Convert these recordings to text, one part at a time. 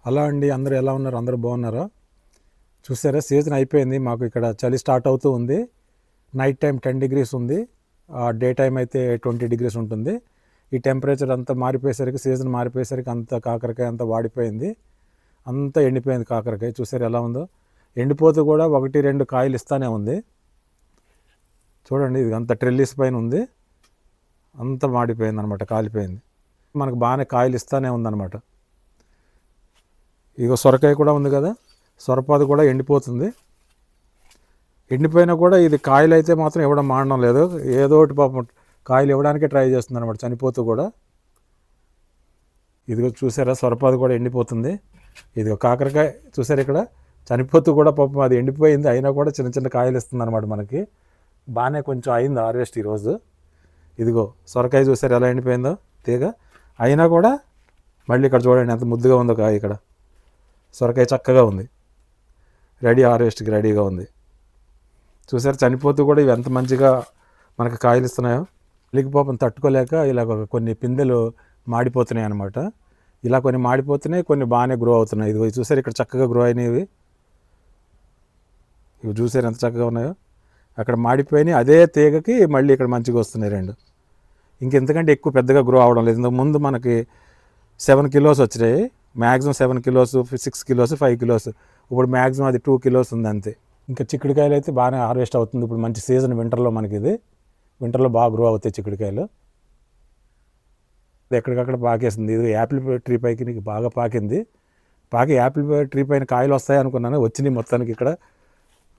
అలా అండి, అందరూ ఎలా ఉన్నారు? అందరూ బాగున్నారా? చూసారా, సీజన్ అయిపోయింది. మాకు ఇక్కడ చలి స్టార్ట్ అవుతూ ఉంది. నైట్ టైం 10 డిగ్రీస్ ఉంది, డే టైం అయితే 20 డిగ్రీస్ ఉంటుంది. ఈ టెంపరేచర్ అంతా మారిపోయేసరికి, సీజన్ మారిపోయేసరికి అంత కాకరకాయ అంతా వాడిపోయింది, అంతా ఎండిపోయింది కాకరకాయ. చూసారు ఎలా ఉందో, ఎండిపోతూ కూడా 1-2 కాయలు ఇస్తానే ఉంది. చూడండి, ఇది అంత ట్రెల్లిస్ పైన ఉంది, అంతా మాడిపోయింది అనమాట, కాలిపోయింది. మనకు బాగానే కాయలు ఇస్తానే ఉందన్నమాట. ఇగో సొరకాయ కూడా ఉంది కదా, సొరపాదు కూడా ఎండిపోతుంది. ఎండిపోయినా కూడా ఇది కాయలు అయితే మాత్రం ఇవ్వడం మానడం లేదు. ఏదో ఒకటి పాపం కాయలు ఇవ్వడానికే ట్రై చేస్తుంది అనమాట, చనిపోతూ కూడా. ఇదిగో చూసారా, సొరపాదు కూడా ఎండిపోతుంది. ఇదిగో కాకరకాయ చూసారు, ఇక్కడ చనిపోతూ కూడా పాపం అది ఎండిపోయింది, అయినా కూడా చిన్న చిన్న కాయలు ఇస్తుంది అనమాట మనకి. బాగానే కొంచెం అయింది హార్వెస్ట్ ఈరోజు. ఇదిగో సొరకాయ చూసారు ఎలా ఎండిపోయిందో తీగ, అయినా కూడా మళ్ళీ ఇక్కడ చూడండి ఎంత ముద్దుగా ఉందో కాయ. ఇక్కడ సొరకాయ చక్కగా ఉంది, రెడీ హార్వెస్ట్కి రెడీగా ఉంది. చూసారు, చనిపోతూ కూడా ఇవి ఎంత మంచిగా మనకు కాయలు ఇస్తున్నాయో. ఇలికి పాపం తట్టుకోలేక ఇలా కొన్ని పిందెలు మాడిపోతున్నాయి అన్నమాట. ఇలా కొన్ని మాడిపోతున్నాయి, కొన్ని బాగానే గ్రో అవుతున్నాయి. ఇది చూసారు, ఇక్కడ చక్కగా గ్రో అయినవి. ఇవి చూసారు ఎంత చక్కగా ఉన్నాయో. అక్కడ మాడిపోయినాయి, అదే తీగకి మళ్ళీ ఇక్కడ మంచిగా వస్తున్నాయి రెండు. ఇంకెంతకంటే ఎక్కువ పెద్దగా గ్రో అవడం లేదు. ఇంతకు ముందు మనకి 7 కిలోస్ వచ్చినాయి, మ్యాక్సిమం 7 కిలోస్, 6 కిలోస్, 5 కిలోస్. ఇప్పుడు మ్యాక్సిమం అది 2 కిలోస్ ఉంది అంతే. ఇంకా చిక్కుడుకాయలు అయితే బాగానే హార్వెస్ట్ అవుతుంది. ఇప్పుడు మంచి సీజన్ వింటర్లో, మనకి ఇది వింటర్లో బాగా గ్రో అవుతాయి చిక్కుడుకాయలు. ఎక్కడికక్కడ పాకేస్తుంది. ఇది యాపిల్ ట్రీ పైకి నీకు బాగా పాకింది. యాపిల్ ట్రీ పైన కాయలు వస్తాయి అనుకున్నాను, వచ్చినాయి మొత్తానికి. ఇక్కడ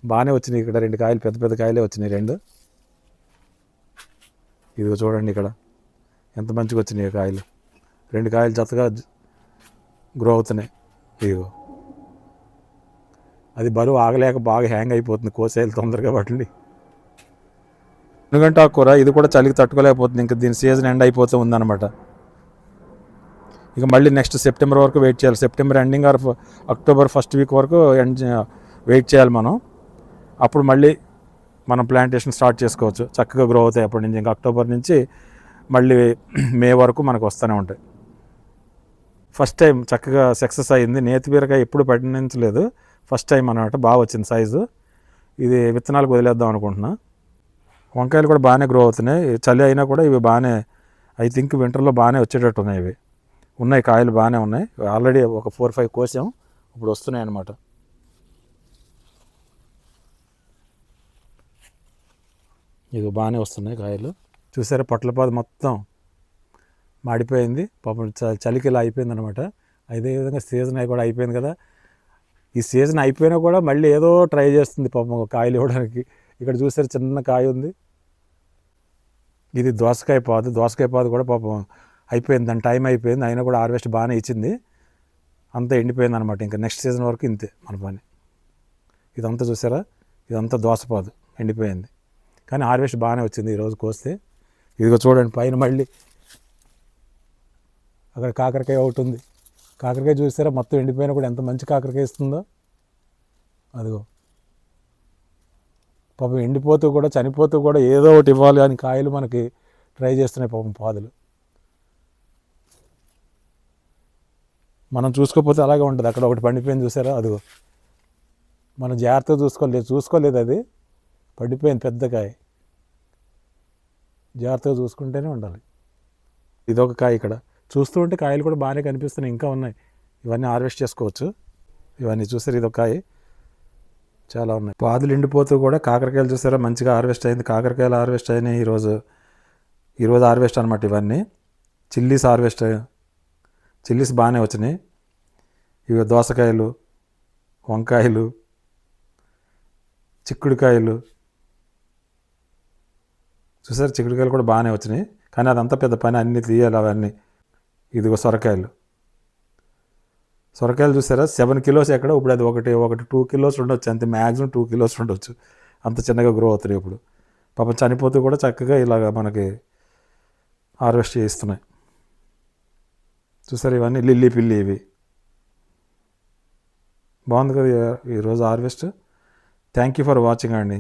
బాగానే వచ్చినాయి, ఇక్కడ 2 కాయలు, పెద్ద పెద్ద కాయలే వచ్చినాయి 2. ఇదిగో చూడండి, ఇక్కడ ఎంత మంచిగా వచ్చినాయి కాయలు. 2 కాయలు జతగా గ్రో అవుతున్నాయి. ఇదిగో అది బరువు ఆగలేక బాగా హ్యాంగ్ అయిపోతుంది, కోసేయాలి తొందరగా వాటిని. ఎందుకంటే ఆ కూర ఇది కూడా చలికి తట్టుకోలేకపోతుంది. ఇంకా దీని సీజన్ ఎండ్ అయిపోతూ ఉందన్నమాట. ఇక మళ్ళీ నెక్స్ట్ సెప్టెంబర్ వరకు వెయిట్ చేయాలి. September ending or October first week వరకు వెయిట్ చేయాలి మనం. అప్పుడు మళ్ళీ మనం ప్లాంటేషన్ స్టార్ట్ చేసుకోవచ్చు. చక్కగా గ్రో అవుతాయి అప్పటి నుంచి. ఇంకా అక్టోబర్ నుంచి మళ్ళీ మే వరకు మనకు వస్తూనే ఉంటాయి. ఫస్ట్ టైం చక్కగా సక్సెస్ అయ్యింది. నేతి బీరకాయ ఎప్పుడు పండించలేదు, ఫస్ట్ టైం అన్నమాట. బాగా వచ్చింది సైజు. ఇది విత్తనాలకు వదిలేద్దాం అనుకుంటున్నా. వంకాయలు కూడా బాగానే గ్రో అవుతున్నాయి. చలి అయినా కూడా ఇవి బాగానే, ఐ థింక్ వింటర్లో బాగానే వచ్చేటట్టు ఉన్నాయి. ఇవి ఉన్నాయి, కాయలు బాగానే ఉన్నాయి. ఆల్రెడీ ఒక 4-5 కోసాం, ఇప్పుడు వస్తున్నాయి అన్నమాట. ఇవి బాగానే వస్తున్నాయి కాయలు. చూసారా, పొట్లపాదు మొత్తం మాడిపోయింది పాపం. చలికి ఇలా అయిపోయింది అనమాట. అదేవిధంగా సీజన్ అయి కూడా అయిపోయింది కదా. ఈ సీజన్ అయిపోయినా కూడా మళ్ళీ ఏదో ట్రై చేస్తుంది పాపం కాయలు ఇవ్వడానికి. ఇక్కడ చూసారు, చిన్న కాయ ఉంది. ఇది దోసకాయ పాదు కూడా పాపం అయిపోయింది, దాని టైం అయిపోయింది. అయినా కూడా హార్వెస్ట్ బాగానే ఇచ్చింది, అంతా ఎండిపోయింది అనమాట. ఇంకా నెక్స్ట్ సీజన్ వరకు ఇంతే మన పని. ఇదంతా చూసారా, ఇదంతా దోసపాదు ఎండిపోయింది, కానీ హార్వెస్ట్ బాగానే వచ్చింది ఈరోజు కోస్తే. ఇదిగో చూడండి, పైన మళ్ళీ అక్కడ కాకరకాయ ఒకటి ఉంది. కాకరకాయ చూసారా, మొత్తం ఎండిపోయినా కూడా ఎంత మంచి కాకరకాయ ఇస్తుందో. అదిగో పాపం ఎండిపోతూ కూడా, చనిపోతూ కూడా ఏదో ఒకటి ఇవ్వాలి అని కాయలు మనకి ట్రై చేస్తున్నాయి పాపం పాదులు. మనం చూసుకోకపోతే అలాగే ఉంటుంది. అక్కడ ఒకటి పండిపోయింది చూసారా, అదిగో. మనం జాగ్రత్తగా చూసుకోలేదు, అది పడిపోయింది పెద్ద కాయ. జాగ్రత్తగా చూసుకుంటూనే ఉండాలి. ఇదొక కాయ. ఇక్కడ చూస్తూ ఉంటే కాయలు కూడా బాగానే కనిపిస్తున్నాయి, ఇంకా ఉన్నాయి. ఇవన్నీ హార్వెస్ట్ చేసుకోవచ్చు. ఇవన్నీ చూసారు, ఇదొక కాయ, చాలా ఉన్నాయి. పాదులు ఎండిపోతూ కూడా కాకరకాయలు చూసారా మంచిగా హార్వెస్ట్ అయింది. కాకరకాయలు హార్వెస్ట్ అయినాయి ఈరోజు హార్వెస్ట్ అనమాట. ఇవన్నీ చిల్లీస్ బాగానే వచ్చినాయి. ఇవి దోసకాయలు, వంకాయలు, చిక్కుడుకాయలు చూసారు, చిక్కుడుకాయలు కూడా బాగానే వచ్చినాయి. కానీ అదంతా పెద్ద పని, అన్నీ తీయాలి అవన్నీ. ఇదిగో సొరకాయలు చూసారా, 7 కిలోస్ ఎక్కడ, ఇప్పుడు అది ఒకటి 2 కిలోస్ ఉండొచ్చు అంతే, మ్యాక్సిమం 2 కిలోస్ ఉండొచ్చు, అంత చిన్నగా గ్రో అవుతున్నాయి. ఇప్పుడు పాపం చనిపోతూ కూడా చక్కగా ఇలాగ మనకి హార్వెస్ట్ చేస్తున్నాయి. చూసారు, ఇవన్నీ లిల్లీ పిల్లి. ఇవి బాగుంది కదా ఈరోజు harvest. Thank you for watching అండి.